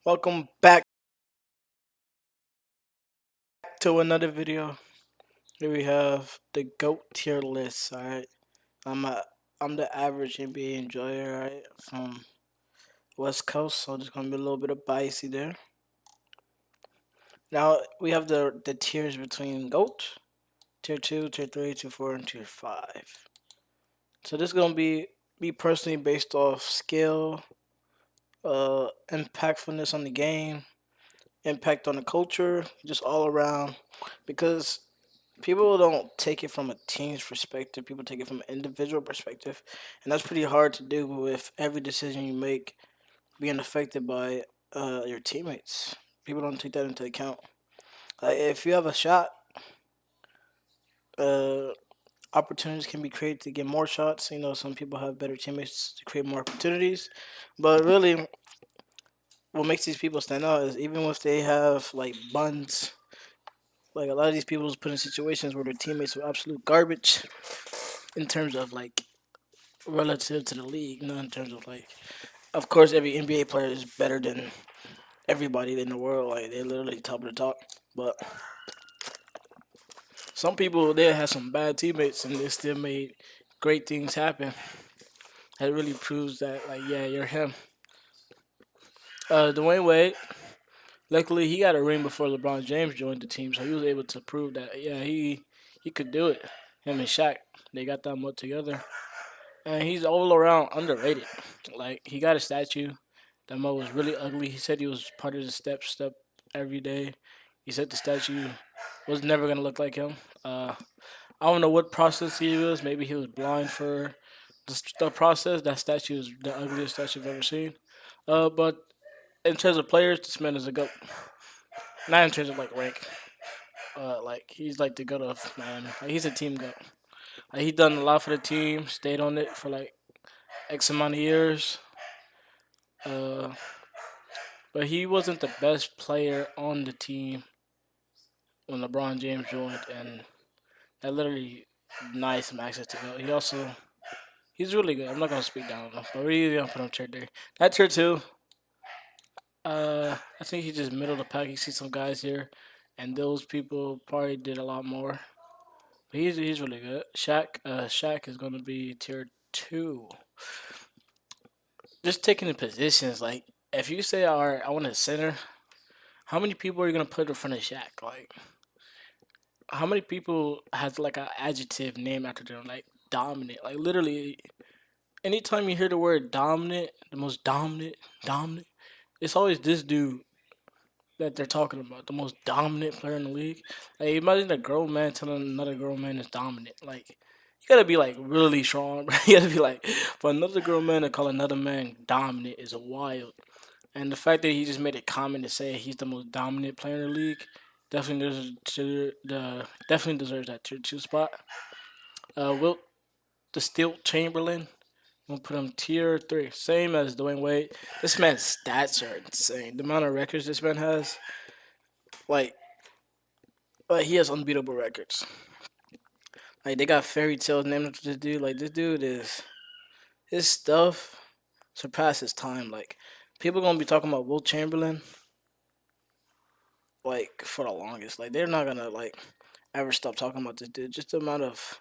Welcome back to another video. Here we have the GOAT tier list. Alright, I'm a I'm the average NBA enjoyer. Right, from West Coast, so there's gonna be a little bit of biasy there. Now we have the tiers between GOAT, tier two, tier three, tier four, and tier five. So this is gonna be me personally based off skill, impactfulness on the game, impact on the culture, just all around. Because people don't take it from a team's perspective. People take it from an individual perspective, and that's pretty hard to do with every decision you make being affected by your teammates. People don't take that into account. If you have a shot, uh, opportunities can be created to get more shots. You know, some people have better teammates to create more opportunities, but really, what makes these people stand out is even if they have like buns. Like a lot of these people is put in situations where their teammates are absolute garbage in terms of like relative to the league, not in terms of like. Of course, every NBA player is better than everybody in the world. Like they're literally top of the top. But some people they had some bad teammates and they still made great things happen. That really proves that like yeah, you're him. Dwayne Wade. Luckily, he got a ring before LeBron James joined the team, so he was able to prove that yeah he could do it. Him and Shaq, they got that much together, and he's all around underrated. Like he got a statue. That mo was really ugly. He said he was part of the step every day. He said the statue was never gonna look like him. I don't know what process he was. Maybe he was blind for the process. That statue is the ugliest statue I've ever seen. But in terms of players, this man is a goat. Not in terms of like rank. Like he's like the goat of man. Like, he's a team goat. Like, he done a lot for the team. Stayed on it for like X amount of years. Uh, but he wasn't the best player on the team when LeBron James joined, and that literally denied some access to go. He's really good. I'm not gonna speak down on him, but we're gonna put him tier three. That tier two, I think he's just middle of the pack. You see some guys here, and those people probably did a lot more. But he's really good. Shaq is gonna be tier two. Just taking the positions, like if you say, all right, I want a center, how many people are you gonna put in front of Shaq? Like how many people has like an adjective name after them, like dominant? Like literally, anytime you hear the word dominant, the most dominant, it's always this dude that they're talking about, the most dominant player in the league. Like imagine a grown man telling another grown man is dominant. Like you gotta be like really strong, bro. You gotta be like for another grown man to call another man dominant is wild. And the fact that he just made a comment to say he's the most dominant player in the league definitely deserves that tier two spot. Wilt the Steel Chamberlain, we'll put him tier three, same as Dwayne Wade. This man's stats are insane. The amount of records this man has, like, he has unbeatable records. Like they got fairy tales named after this dude. Like this dude is his stuff surpasses time. Like people gonna be talking about Wilt Chamberlain like for the longest. Like they're not gonna like ever stop talking about this dude. Just the amount of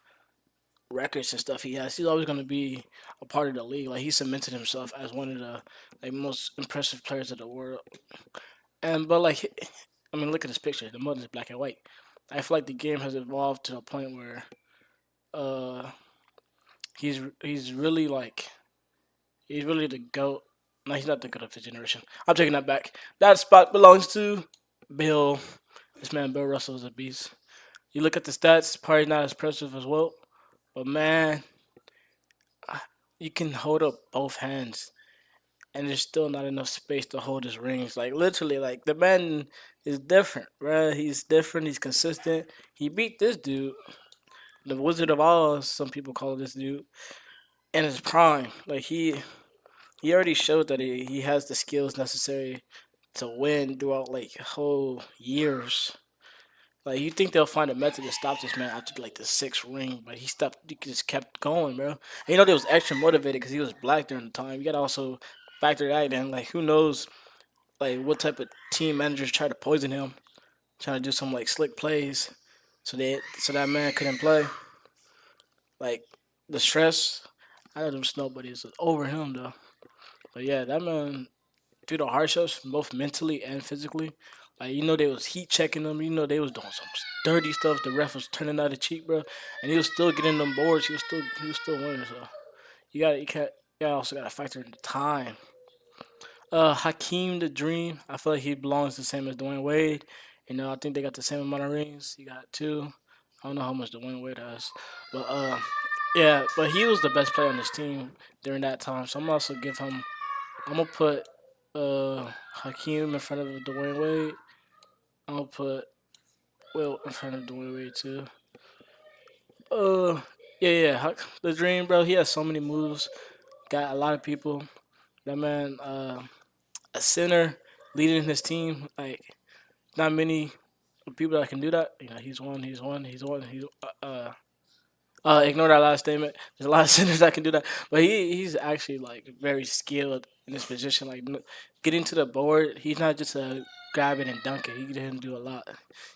records and stuff he has, he's always gonna be a part of the league. Like he cemented himself as one of the like most impressive players of the world. And but like, I mean, look at this picture. The mud is black and white. I feel like the game has evolved to a point where uh he's really like he's really the goat. No, he's not the goat of the generation. I'm taking that back. That spot belongs to Bill. This man, Bill Russell, is a beast. You look at the stats, probably not as impressive as well, but man, you can hold up both hands, and there's still not enough space to hold his rings. Like literally, like the man is different, right? He's different. He's consistent. He beat this dude, the Wizard of Oz. Some people call this dude in his prime. Like he already showed that he has the skills necessary to win throughout like whole years. Like you think they'll find a method to stop this man after like the sixth ring, but he stopped. He just kept going, bro. And you know they was extra motivated because he was black during the time. You gotta also factor that in. Like who knows like what type of team managers try to poison him, trying to do some like slick plays, so that man couldn't play. Like the stress, I know them snow buddies was over him though. But yeah, that man through the hardships, both mentally and physically. Like they was heat checking them. They was doing some dirty stuff. The ref was turning out a cheek, bro, and he was still getting them boards. He was still winning. So you also gotta factor in the time. Hakeem the Dream, I feel like he belongs the same as Dwayne Wade. I think they got the same amount of rings. He got two. I don't know how much Dwayne Wade has, but yeah, but he was the best player on this team during that time. So I'm also give him. I'm gonna put Hakeem in front of Dwayne Wade. I'm gonna put Will in front of Dwayne Wade too. Uh, yeah. The Dream, bro. He has so many moves. Got a lot of people. That man, a center leading his team. Like not many people that can do that. He's one. He's one. He's one. Ignore that last statement. There's a lot of centers that can do that, but he's actually like very skilled in this position. Like getting to the board, he's not just a grab it and dunk it. He can do a lot.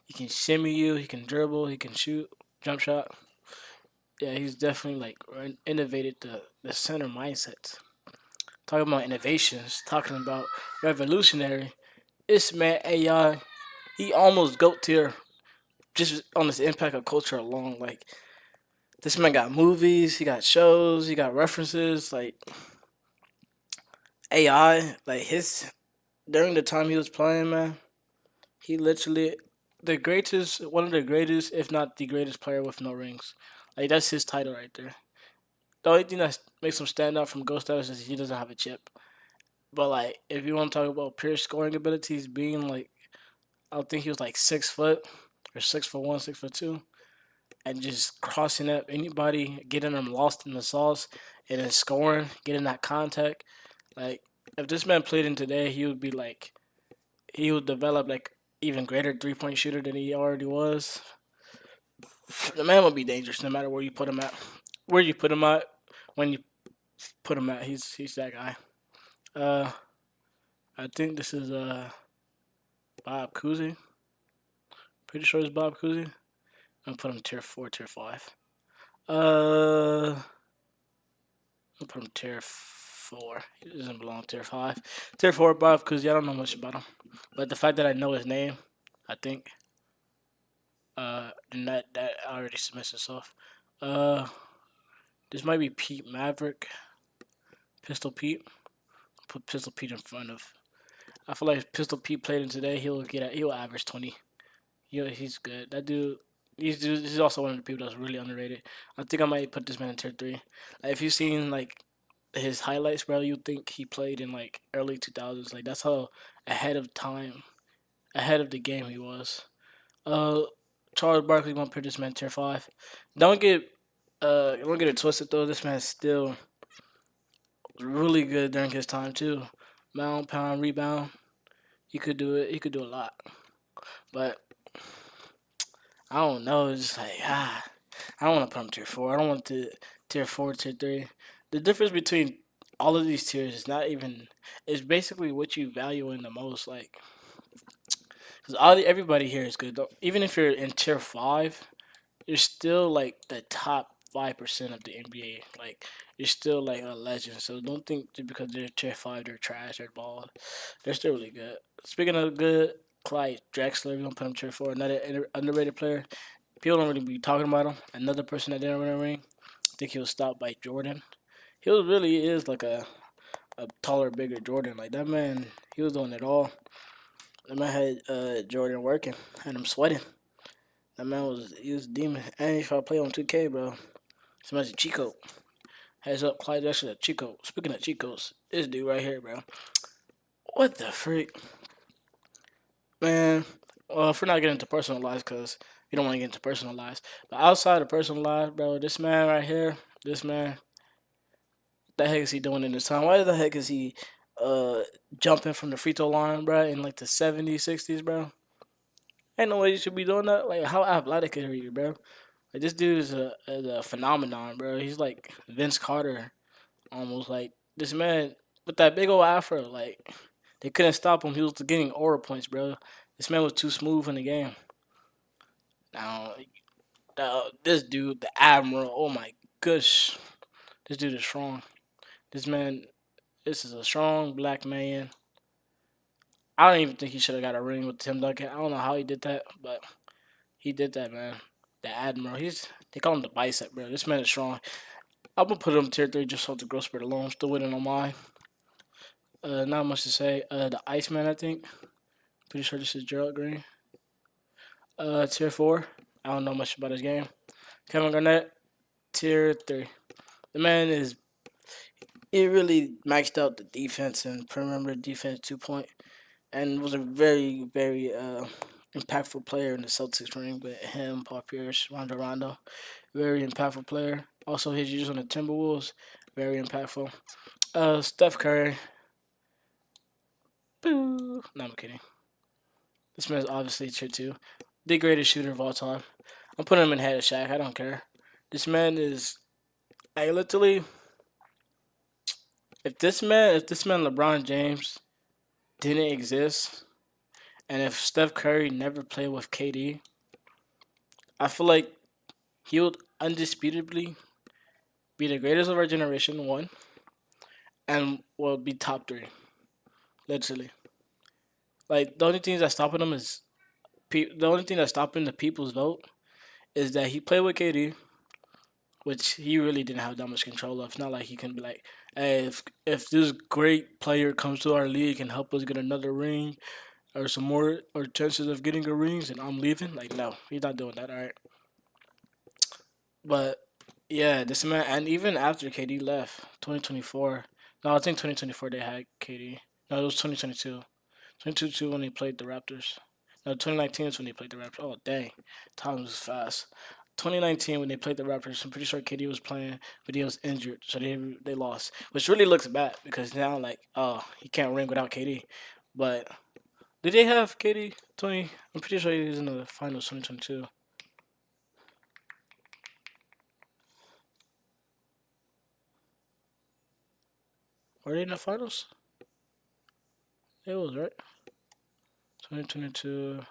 He can shimmy you. He can dribble. He can shoot, jump shot. Yeah, he's definitely like innovated the center mindset. Talking about innovations, talking about revolutionary. This man AI, he almost goat tier just on this impact of culture alone. Like this man got movies, he got shows, he got references. Like AI, like his during the time he was playing, man, he literally one of the greatest, if not the greatest player with no rings. Like that's his title right there. The only thing that makes him stand out from Ghost Status is he doesn't have a chip. But like, if you want to talk about pure scoring abilities, being like, I think he was like 6 foot or 6 foot one, 6 foot two, and just crossing up anybody, getting them lost in the sauce, and then scoring, getting that contact. Like, if this man played in today, he would develop like even greater 3 point shooter than he already was. The man would be dangerous no matter where you put him at. Where you put him at, when you put him at, he's that guy. Uh, I think this is Bob Cousy. Pretty sure it's Bob Cousy. I'm put him tier four, tier five. I'll put him tier four. He doesn't belong tier five. Tier four Bob Cousy. I don't know much about him, but the fact that I know his name, I think, then that already submits itself. Uh, this might be Pete Maverick, Pistol Pete. Put Pistol Pete in front of. I feel like if Pistol Pete played in today, he'll average 20. He's good. That dude. He's also one of the people that's really underrated. I think I might put this man in tier three. Like, if you've seen like his highlights, bro, you think he played in like early 2000s. Like that's how ahead of time, ahead of the game he was. Uh, Charles Barkley gonna put this man tier five. Don't get don't get it twisted though. This man's still really good during his time too. Mound, pound, rebound. He could do it. He could do a lot. But I don't know. It's just like I don't want to put him tier four. I don't want to tier four, tier three. The difference between all of these tiers is not even. It's basically what you value in the most. Like, because everybody here is good. Even if you're in tier five, you're still like the top 5% of the NBA. Like, you're still like a legend. So don't think just because they're tier five, they're trash or ball. They're still really good. Speaking of good, Clyde Drexler, we're gonna put him tier four. Another underrated player. People don't really be talking about him. Another person that didn't win a ring. I think he was stopped by Jordan. He really is like a taller, bigger Jordan. Like that man, he was doing it all. That man had Jordan working, had him sweating. That man was a demon. And if I play on 2K, bro, this man's a Chico. Heads up, Clyde Drexler, Chico. Speaking of Chicos, this dude right here, bro. What the freak, man? Well, if we're not getting into personal lives, cause you don't want to get into personal lives, but outside of personal lives, bro, this man right here, this man, the heck is he doing in this time? Why the heck is he uh jumping from the free throw line, bro, in like the 70s, 60s, bro? Ain't no way you should be doing that. Like, how athletic are you, bro? Like, this dude is a phenomenon, bro. He's like Vince Carter, almost. Like, this man with that big old afro, like, They couldn't stop him. He was getting aura points, bro. This man was too smooth in the game. Now, this dude, the Admiral, oh my gosh. This dude is strong. This man, this is a strong black man. I don't even think he should have got a ring with Tim Duncan. I don't know how he did that, but he did that, man. The Admiral. They call him the bicep, bro. This man is strong. I'm gonna put him tier 3 just off the growth spurt alone. I'm still winning on mine. Not much to say. The Iceman, I think. Pretty sure this is Gerald Green. Tier 4. I don't know much about his game. Kevin Garnett, tier 3. The man is. He really maxed out the defense and perimeter defense 2 point, and was a very, very impactful player in the Celtics ring with him, Paul Pierce, Rondo. Very impactful player. Also, his years on the Timberwolves, very impactful. Steph Curry. Boo. No, I'm kidding. This man's obviously tier 2. The greatest shooter of all time. I'm putting him in head of Shaq. I don't care. This man is. I literally. If this man LeBron James didn't exist, and if Steph Curry never played with KD, I feel like he would undisputably be the greatest of our generation, one, and will be top 3, literally. Like the only thing that's stopping him is the only thing that's stopping the people's vote is that he played with KD, which he really didn't have that much control of. It's not like he can be like, hey, if this great player comes to our league and help us get another ring or some more or chances of getting a rings and I'm leaving. Like no, he's not doing that, alright. But yeah, this man and even after KD left, 2024. No, I think 2024 they had KD. No, it was 2022. 2022 when he played the Raptors. No, 2019 is when he played the Raptors. Oh dang, time was fast. 2019 when they played the Raptors, I'm pretty sure KD was playing, but he was injured, so they lost, which really looks bad because now like oh he can't ring without KD. But did they have KD 20? I'm pretty sure he was in the finals 2022. Were they in the finals? It was right. 2022.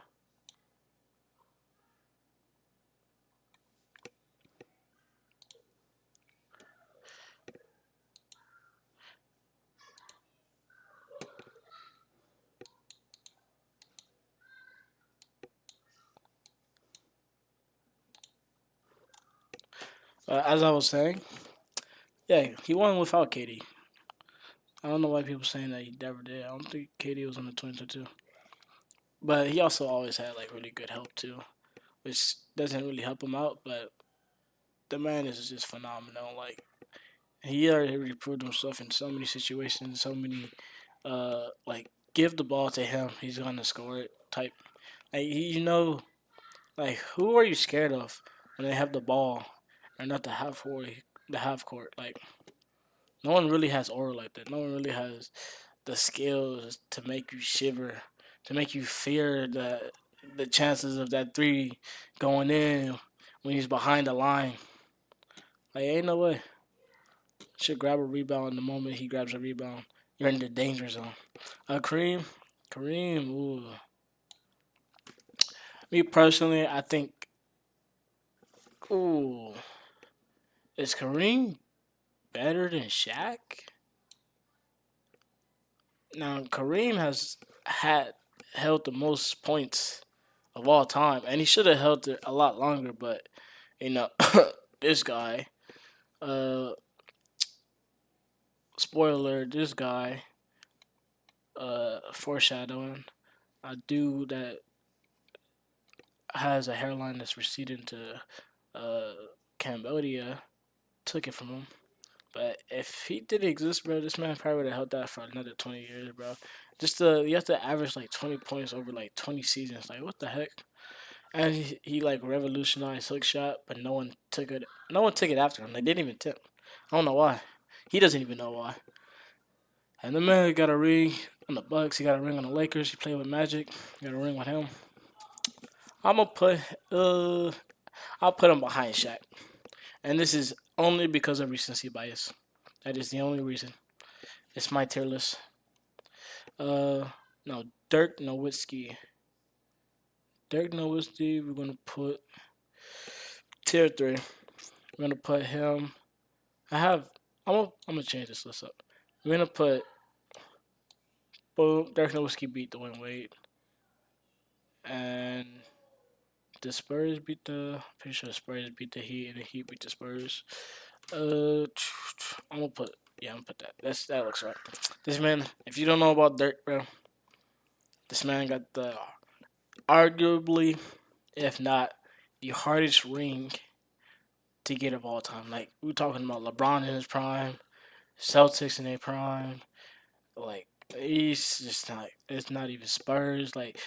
As I was saying, yeah, he won without KD. I don't know why people saying that he never did. I don't think KD was on the 2022. But he also always had like really good help too, which doesn't really help him out. But the man is just phenomenal. Like he already proved himself in so many situations, so many like give the ball to him, he's gonna score it type. Like like who are you scared of when they have the ball and not the half court? Like no one really has aura like that. No one really has the skills to make you shiver, to make you fear the chances of that three going in when he's behind the line. Like ain't no way. Should grab a rebound the moment he grabs a rebound. You're in the danger zone. Kareem. Ooh. Me personally, I think. Ooh, is Kareem better than Shaq? Now Kareem has had held the most points of all time, and he should have held it a lot longer. But you know, this guy, uh, spoiler, this guy, foreshadowing, a dude that has a hairline that's receding to uh, Cambodia, took it from him. But if he didn't exist, bro, this man probably would have held that for another 20 years, bro. You have to average like 20 points over like 20 seasons. Like what the heck? And he like revolutionized hook shot, but no one took it. No one took it after him. They didn't even tip. I don't know why. He doesn't even know why. And the man got a ring on the Bucks. He got a ring on the Lakers. He played with Magic. Got a ring with him. I'm gonna put I'll put him behind Shaq, and this is only because of recency bias. That is the only reason. It's my tier list. Uh, no, Dirk Nowitzki. Dirk Nowitzki. We're gonna put tier three. We're gonna put him. I have. I'm gonna change this list up. We're gonna put boom. Dirk Nowitzki beat Dwayne Wade, and the Spurs beat the. I'm pretty sure the Spurs beat the Heat, and the Heat beat the Spurs. I'm gonna put. Yeah, I'm gonna put that. That looks right. This man, if you don't know about Dirk, bro, this man got the arguably, if not the hardest ring to get of all time. Like we're talking about LeBron in his prime, Celtics in their prime. Like he's just not. It's not even Spurs. Like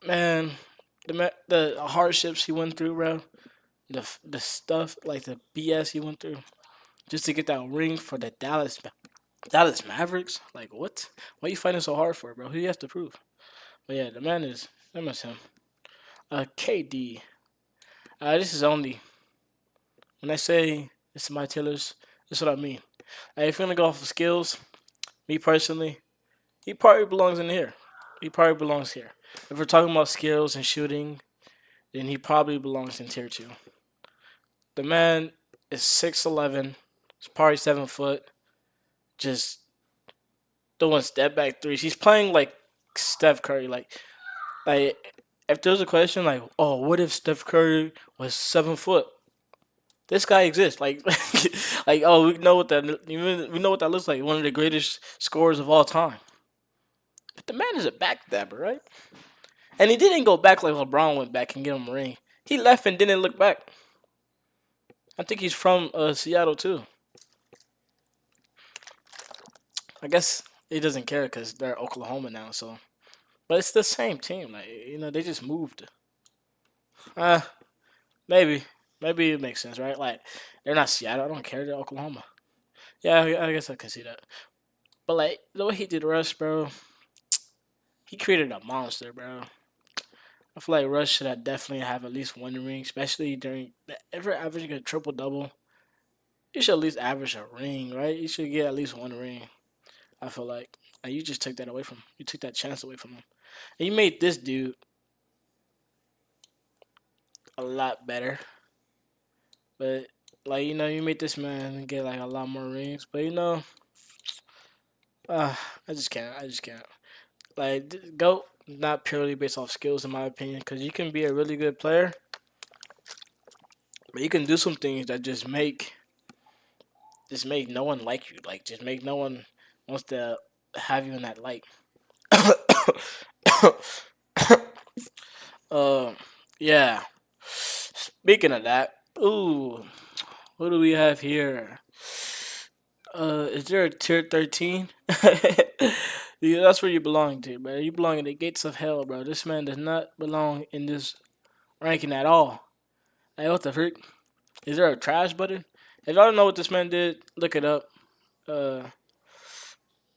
man, the hardships he went through, bro. The stuff like the BS he went through just to get that ring for the Dallas Mavericks. Like what? Why are you fighting so hard for, bro? Who you have to prove? But yeah, the man is that was him. KD. This is only when I say this is my Taylor's. This is what I mean. If you're gonna go off of skills, me personally, he probably belongs in here. He probably belongs here. If we're talking about skills and shooting, then he probably belongs in tier two. The man is 6'11". He's probably 7 foot. Just throwing step back threes. He's playing like Steph Curry. Like if there's a question like, oh, what if Steph Curry was 7 foot? This guy exists. Like oh, we know what that looks like. One of the greatest scorers of all time. But the man is a backdabber, right? And he didn't go back like LeBron went back and get him a ring. He left and didn't look back. I think he's from Seattle too. I guess he doesn't care because they're Oklahoma now. So, but it's the same team. Like they just moved. Uh, maybe, maybe it makes sense, right? Like they're not Seattle. I don't care. They're Oklahoma. Yeah, I guess I can see that. But like the way he did Rush, bro, he created a monster, bro. I feel like Rush should have definitely have at least one ring, especially during if you're averaging a triple double. You should at least average a ring, right? You should get at least one ring. I feel like. And you just took that away from him. You took that chance away from him. And you made this dude a lot better. But like you made this man get like a lot more rings. But I just can't. I just can't. Like go not purely based off skills in my opinion, because you can be a really good player, but you can do some things that just make no one like you. Like just make no one wants to have you in that light. uh, yeah. Speaking of that, ooh, what do we have here? Is there a tier 13? Yeah, that's where you belong to, bro. You belong in the gates of hell, bro. This man does not belong in this ranking at all. Like, what the frick? Is there a trash button? If y'all don't know what this man did, look it up. Uh,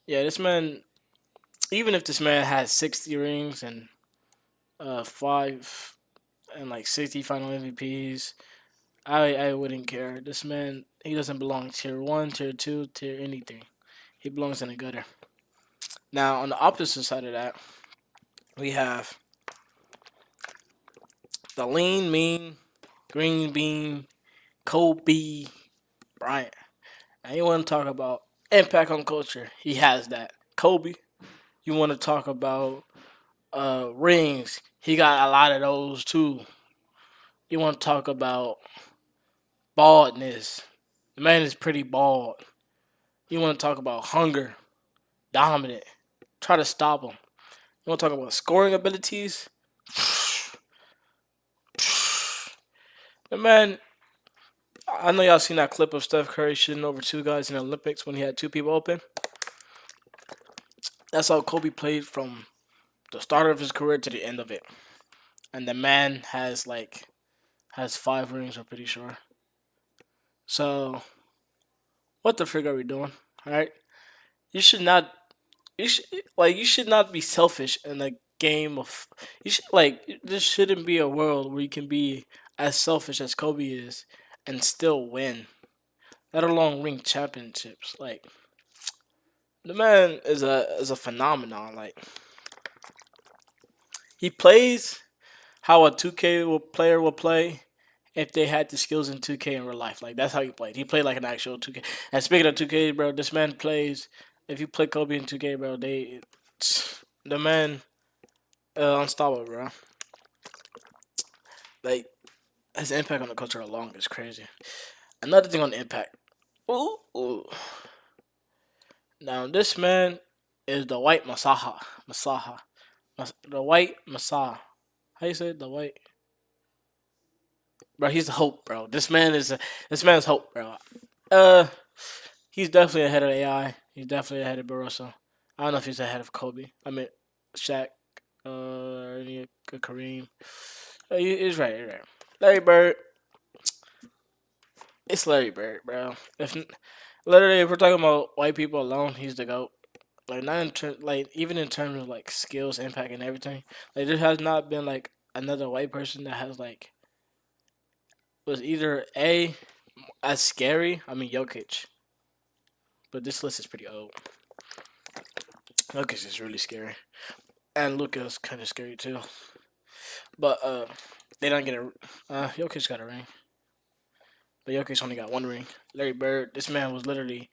yeah, this man. Even if this man has 60 rings and five and like 60 final MVPs, I wouldn't care. This man, he doesn't belong tier one, tier two, tier anything. He belongs in a gutter. Now on the opposite side of that, we have the lean, mean, green bean, Kobe Bryant. Now you want to talk about impact on culture? He has that. Kobe. You want to talk about rings? He got a lot of those too. You want to talk about baldness? The man is pretty bald. You want to talk about hunger, dominant. Try to stop him. You want to talk about scoring abilities? The man, I know y'all seen that clip of Steph Curry shooting over two guys in the Olympics when he had two people open. That's how Kobe played from the start of his career to the end of it. And the man has 5 rings, I'm pretty sure. So what the frig are we doing? Alright? You should not you should not be selfish in a game of you should this shouldn't be a world where you can be as selfish as Kobe is and still win. Let alone ring championships. Like The man is a phenomenon. Like he plays how a 2K player will play if they had the skills in 2K in real life. Like that's how he played. He played like an actual 2K. And speaking of 2K, bro, this man plays. If you play Kobe in 2K, bro, the man unstoppable, bro. Like his impact on the culture alone is crazy. Another thing on the impact. Ooh, ooh. Now this man is the white the white Masaha. How you say it? The white, bro? He's the hope, bro. This man's hope, bro. Uh, he's definitely ahead of AI. He's definitely ahead of Barroso. I don't know if he's ahead of Kobe. I mean, Shaq, Kareem. He's right. He's right. Larry Bird. It's Larry Bird, bro. If literally, if we're talking about white people alone, he's the goat. Like not like even in terms of like skills, impact, and everything. Like there has not been like another white person that has like was either a as scary. I mean Jokic, but this list is pretty old. Jokic is really scary, and Luka's kind of scary too. But they don't get a. Jokic got a ring, but Jokic only got one ring. Larry Bird, this man was literally.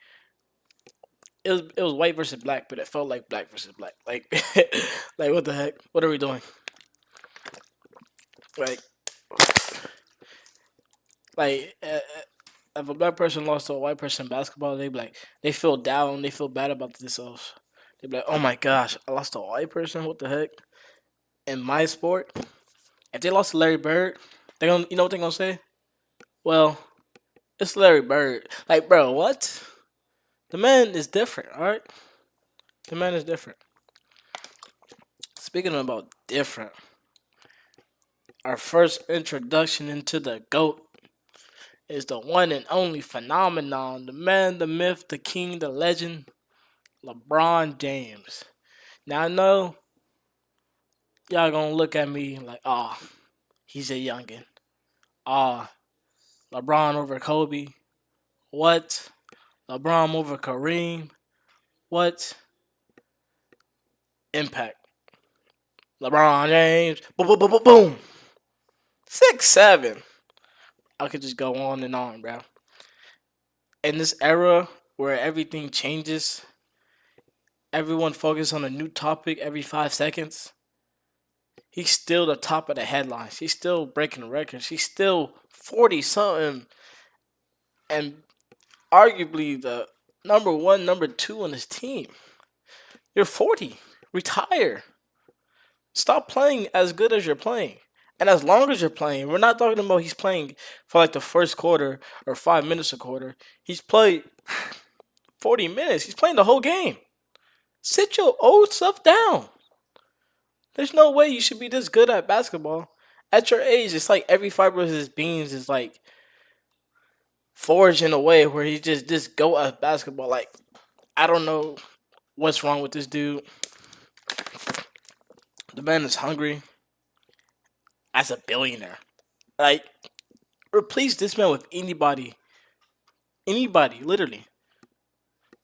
It was white versus black, but it felt like black versus black. Like, like what the heck? What are we doing? Like, if a black person lost to a white person in basketball, they be like, they feel down, they feel bad about themselves. They be like, oh my gosh, I lost to a white person. What the heck? In my sport, if they lost to Larry Bird, they gonna, you know what they gonna say? Well, it's Larry Bird. Like, bro, what? The man is different. All right, the man is different. Speaking about different, our first introduction into the GOAT is the one and only phenomenon, the man, the myth, the king, the legend, LeBron James. Now I know y'all gonna look at me like, ah, oh, he's a youngin. Ah, oh, LeBron over Kobe. What? LeBron over Kareem. What? Impact. LeBron James. Boom, boom, boom, boom, boom. 6'7". I could just go on and on, bro. In this era where everything changes, everyone focuses on a new topic every 5 seconds. He's still the top of the headlines. He's still breaking records. He's still 40 something and arguably the number one, number two on his team. You're 40. Retire. Stop playing as good as you're playing. And as long as you're playing, we're not talking about he's playing for like the first quarter or 5 minutes a quarter. He's played 40 minutes. He's playing the whole game. Sit your old stuff down. There's no way you should be this good at basketball. At your age, it's like every fiber of his beings is like forged in a way where he's just this go at basketball. Like, I don't know what's wrong with this dude. The man is hungry as a billionaire. Like, replace this man with anybody. Anybody, literally.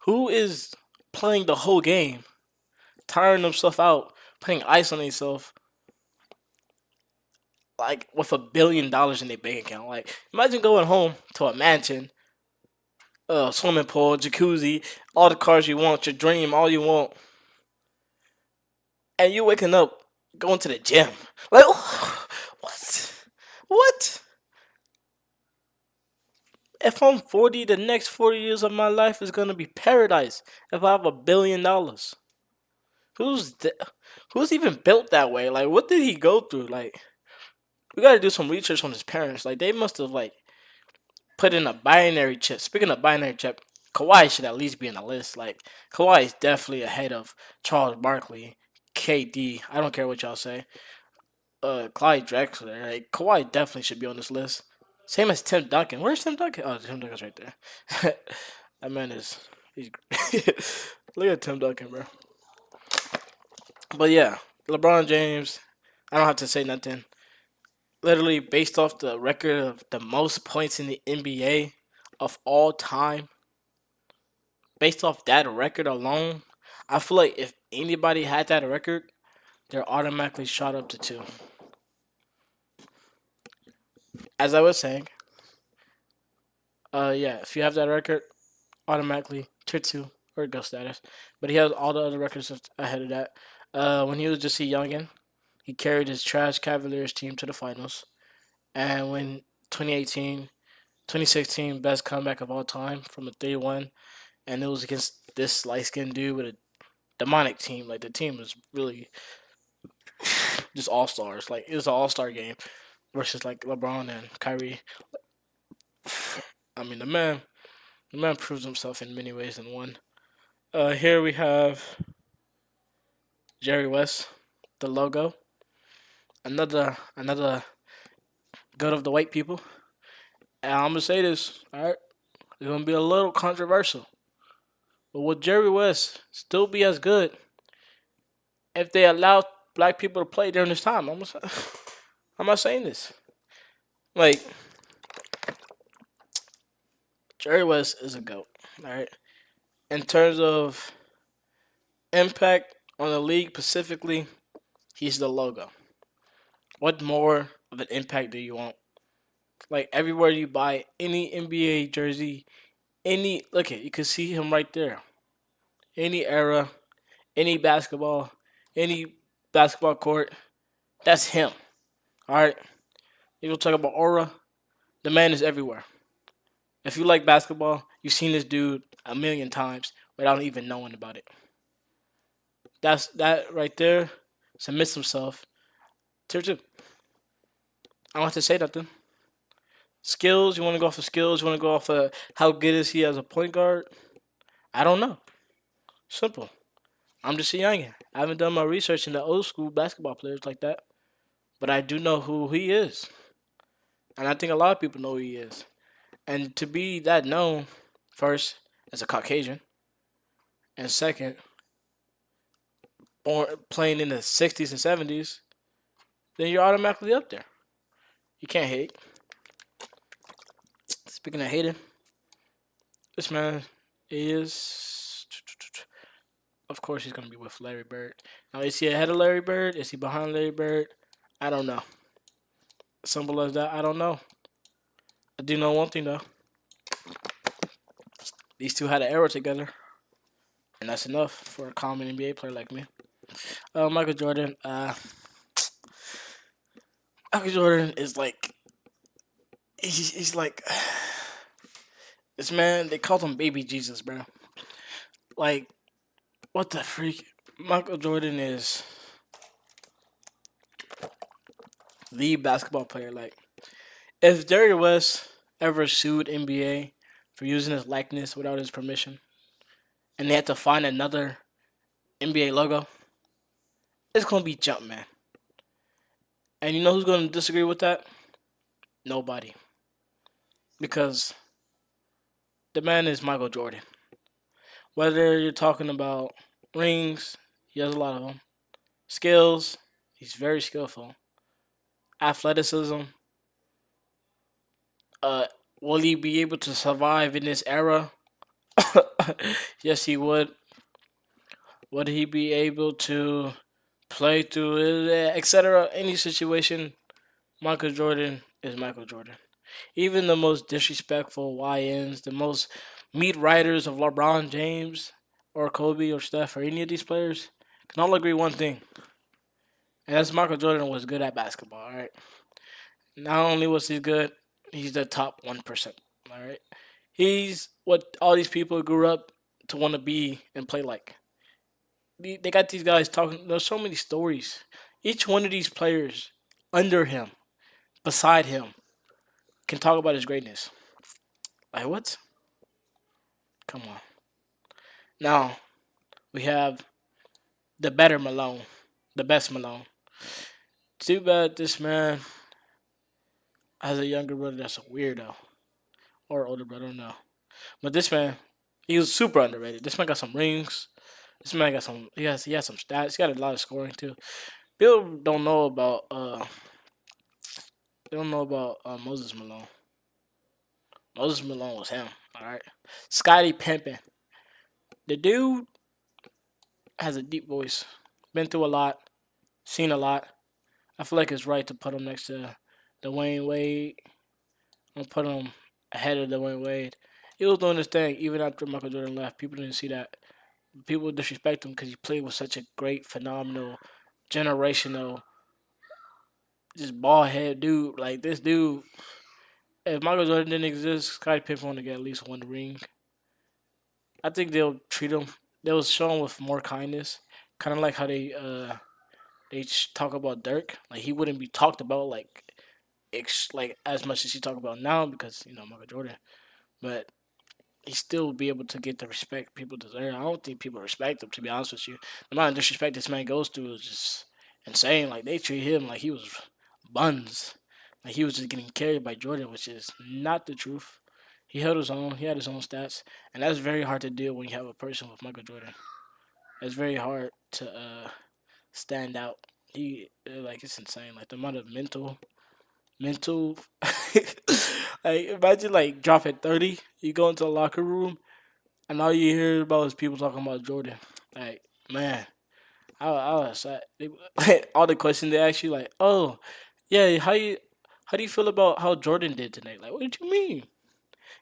Who is playing the whole game, tiring himself out, putting ice on himself, like with $1 billion in their bank account. Like, imagine going home to a mansion, swimming pool, jacuzzi, all the cars you want, your dream, all you want, and you waking up going to the gym. Like, what? What? If I'm 40, the next 40 years of my life is gonna be paradise. If I have $1 billion, who's who's even built that way? Like, what did he go through? Like, we gotta do some research on his parents. Like, they must have like put in a binary chip. Speaking of binary chip, Kawhi should at least be in the list. Like, Kawhi is definitely ahead of Charles Barkley, KD. I don't care what y'all say. Clyde Drexler. Like, Kawhi definitely should be on this list. Same as Tim Duncan. Where's Tim Duncan? Oh, Tim Duncan's right there. That man is. He's look at Tim Duncan, bro. But yeah, LeBron James. I don't have to say nothing. Literally, based off the record of the most points in the NBA of all time, based off that record alone, I feel like if anybody had that record, they're automatically shot up to two. As I was saying, yeah, if you have that record, automatically tier two or go status. But he has all the other records ahead of that. When he was just a youngin, he carried his trash Cavaliers team to the finals. And when 2018, 2016 best comeback of all time from a 3-1, and it was against this light skinned dude with a demonic team. Like the team was really just all stars. Like it was an all star game versus like LeBron and Kyrie. I mean the man proves himself in many ways in one. Here we have Jerry West, the logo. Another good of the white people. And I'm gonna say this, alright? It's gonna be a little controversial. But will Jerry West still be as good if they allow black people to play during this time? I'm not saying this. Like Jerry West is a goat, alright? In terms of impact on the league specifically, he's the logo. What more of an impact do you want? Like everywhere you buy any NBA jersey, any look at you can see him right there. Any era, any any basketball court, that's him. All right. You will talk about aura. The man is everywhere. If you like basketball, you've seen this dude a million times without even knowing about it. That's that right there. Submits himself. Tier two. I don't have to say nothing. Skills. You want to go off of skills? You want to go off of how good is he as a point guard? I don't know. Simple. I'm just a youngin. I haven't done my research into old school basketball players like that, but I do know who he is, and I think a lot of people know who he is. And to be that known, first as a Caucasian, and second, born playing in the '60s and '70s, then you're automatically up there. You can't hate. Speaking of hating, this man is, of course, he's gonna be with Larry Bird. Now, is he ahead of Larry Bird? Is he behind Larry Bird? I don't know. Simple as that. I don't know. I do know one thing though. These two had an era together, and that's enough for a common NBA player like me. Michael Jordan. Michael Jordan is like he's like this man. They called him Baby Jesus, bro. Like what the freak? Michael Jordan is the basketball player. Like if Jerry West ever sued NBA for using his likeness without his permission, and they had to find another NBA logo, it's gonna be Jumpman. And you know who's gonna disagree with that? Nobody. Because the man is Michael Jordan. Whether you're talking about rings, he has a lot of them. Skills, he's very skillful. Athleticism, uh, will he be able to survive in this era? Yes, he would. Would he be able to play through it, etc.? Any situation, Michael Jordan is Michael Jordan. Even the most disrespectful YNs, the most meat writers of LeBron James or Kobe or Steph or any of these players can all agree one thing, and that's Michael Jordan was good at basketball. All right, not only was he good, he's the top 1%. All right, he's what all these people grew up to want to be and play like. They got these guys talking. There's so many stories. Each one of these players under him, beside him, can talk about his greatness. Like what? Come on. Now we have the better Malone, the best Malone. Too bad this man has a younger brother that's a weirdo or older brother. I don't know. But this man, he was super underrated. This man got some rings. This man got some. He has some stats. He got a lot of scoring too. People don't know about they don't know about Moses Malone. Moses Malone was him. All right. Scotty Pimpin. The dude has a deep voice. Been through a lot, seen a lot. I feel like it's right to put him next to Dwayne Wade. I'm gonna put him ahead of Dwayne Wade. He was doing this thing even after Michael Jordan left. People didn't see that. People disrespect him because he played with such a great, phenomenal, generational, just ball head dude. Like this dude, if Michael Jordan didn't exist, Scottie Pippen would get at least one ring. I think they'll treat him. They'll show him with more kindness, kind of like how they talk about Dirk. Like he wouldn't be talked about like as much as he talk about now because Michael Jordan. But he still be able to get the respect people deserve. I don't think people respect him, to be honest with you. The amount of disrespect this man goes through is just insane. Like they treat him like he was buns, like he was just getting carried by Jordan, which is not the truth. He held his own. He had his own stats, and that's very hard to deal when you have a person with Michael Jordan. It's very hard to stand out. He like it's insane. Like the amount of mental. Like imagine like dropping 30. You go into a locker room and all you hear about is people talking about Jordan. Like, man, I was all the questions they ask you, like, oh, yeah, how do you feel about how Jordan did tonight? Like, what did you mean?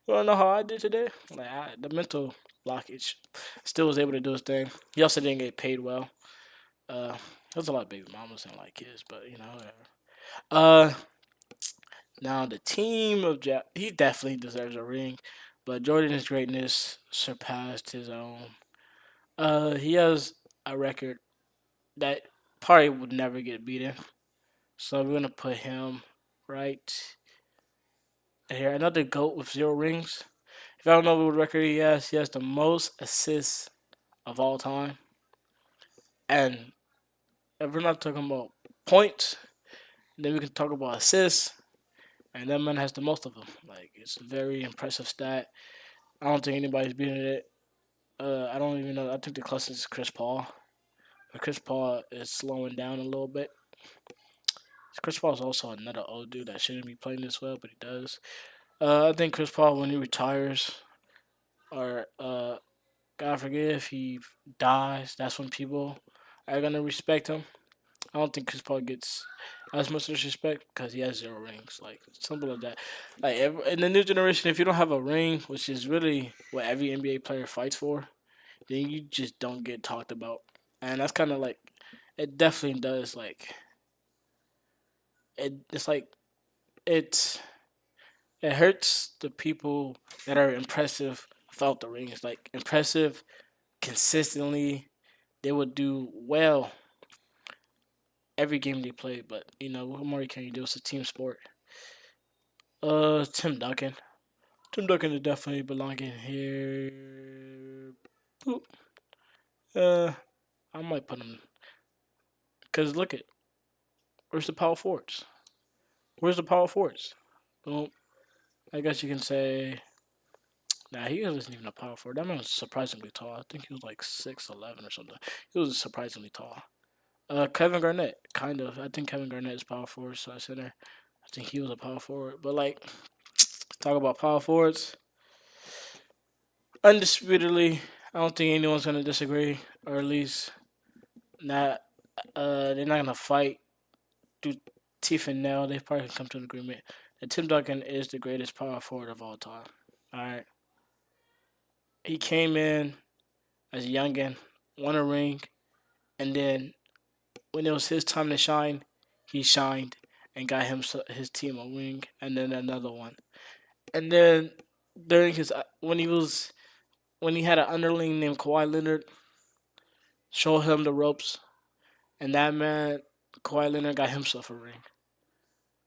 You wanna know how I did today? Like, the mental blockage still was able to do his thing. He also didn't get paid well. There's a lot of baby mamas and like kids, but whatever. Uh, Now the team of he definitely deserves a ring, but Jordan's greatness surpassed his own. He has a record that probably would never get beaten. So we're gonna put him right here. Another GOAT with 0 rings. If I don't know what record he has the most assists of all time. And if we're not talking about points, then we can talk about assists. And that man has the most of them. Like it's a very impressive stat. I don't think anybody's beating it. I don't even know. I think the closest is Chris Paul. But Chris Paul is slowing down a little bit. Chris Paul is also another old dude that shouldn't be playing this well, but he does. I think Chris Paul, when he retires, or God forgive, if he dies, that's when people are gonna respect him. I don't think Chris Paul gets as much disrespect because he has 0 rings. Like simple as that. Like in the new generation, if you don't have a ring, which is really what every NBA player fights for, then you just don't get talked about. And that's kind of like it definitely does. Like it's like it's it hurts the people that are impressive without the rings. Like impressive consistently, they would do well every game they play. But what more can you do? It's a team sport. Tim Duncan. Tim Duncan is definitely belonging here. Boop. Uh, I might put him because look at where's the power forwards? Where's the power forwards? Well, I guess you can say. Nah, he wasn't even a power forward. That man was surprisingly tall. I think he was like 6'11" or something. He was surprisingly tall. Kevin Garnett, kind of. I think Kevin Garnett is power forward, so I center. I think he was a power forward. But like, talk about power forwards. Undisputedly, I don't think anyone's gonna disagree, or at least not. They're not gonna fight through teeth and nail. They probably can come to an agreement that Tim Duncan is the greatest power forward of all time. All right, he came in as a youngin, won a ring, and then when it was his time to shine, he shined and got his team a ring, and then another one. And then during his when he had an underling named Kawhi Leonard, showed him the ropes, and that man Kawhi Leonard got himself a ring.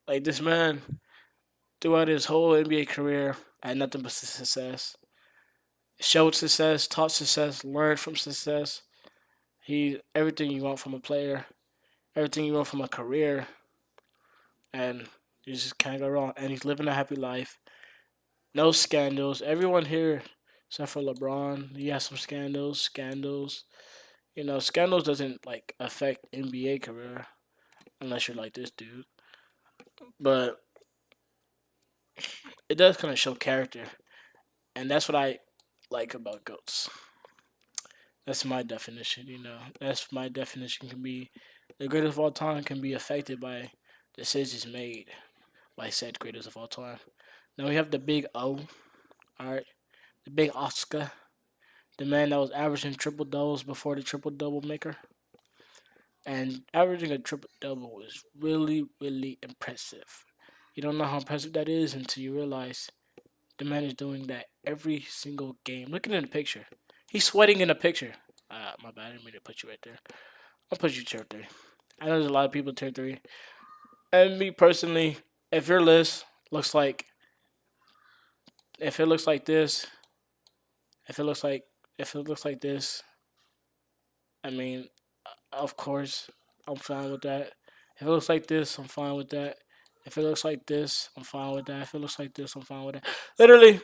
Like this man, throughout his whole NBA career, had nothing but success. Showed success, taught success, learned from success. He everything you want from a player, everything you want from a career, and you just can't go wrong. And he's living a happy life. No scandals. Everyone here, except for LeBron, he has some scandals. Scandals. Scandals doesn't like affect NBA career unless you're like this dude. But it does kind of show character, and that's what I like about goats. That's my definition. That's my definition. Can be the greatest of all time can be affected by decisions made by said greatest of all time. Now we have the big O. All right, the big Oscar, the man that was averaging triple doubles before the triple double maker, and averaging a triple double is really, really impressive. You don't know how impressive that is until you realize the man is doing that every single game. Looking at the picture, he's sweating in the picture. My bad, I didn't mean to put you right there. I'll put you tier 3. I know there's a lot of people tier 3. And me personally, if your list looks like, if it looks like this, if it looks like, if it looks like this, I mean, of course, I'm fine with that. If it looks like this, I'm fine with that. If it looks like this, I'm fine with that. If it looks like this, I'm fine with that. Literally,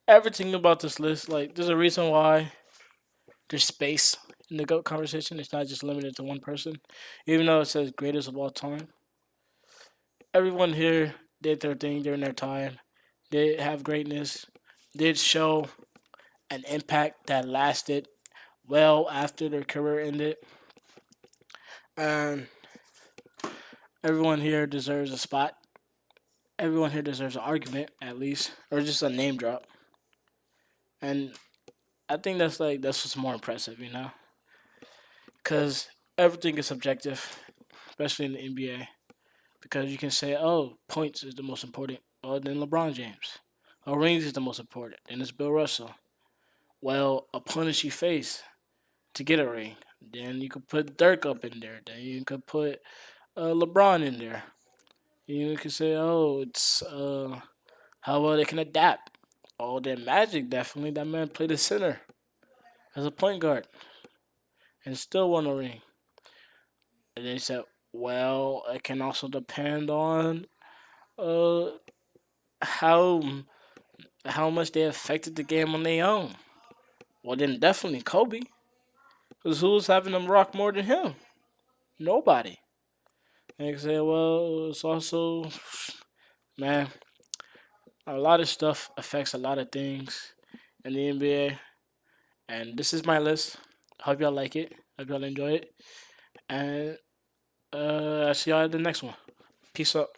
everything about this list, like, there's a reason why there's space in the GOAT conversation. It's not just limited to one person. Even though it says greatest of all time, everyone here did their thing during their time. Did have greatness. Did show an impact that lasted well after their career ended. And everyone here deserves a spot. Everyone here deserves an argument, at least, or just a name drop. And I think that's what's more impressive. Because everything is subjective, especially in the NBA. Because you can say, oh, points is the most important. Well, then LeBron James. Oh, rings is the most important. Then it's Bill Russell. Well, opponents you face to get a ring. Then you could put Dirk up in there. Then you could put LeBron in there. You could say, oh, it's how well they can adapt. Oh, then Magic definitely. That man played the center as a point guard and still won a ring. And they said, well, it can also depend on uh how how much they affected the game on their own. Well, then definitely Kobe, because who was having them rock more than him? Nobody. And they say, well, it's also, man, a lot of stuff affects a lot of things in the NBA. And this is my list. Hope y'all like it. Hope y'all enjoy it. And I'll see y'all at the next one. Peace up.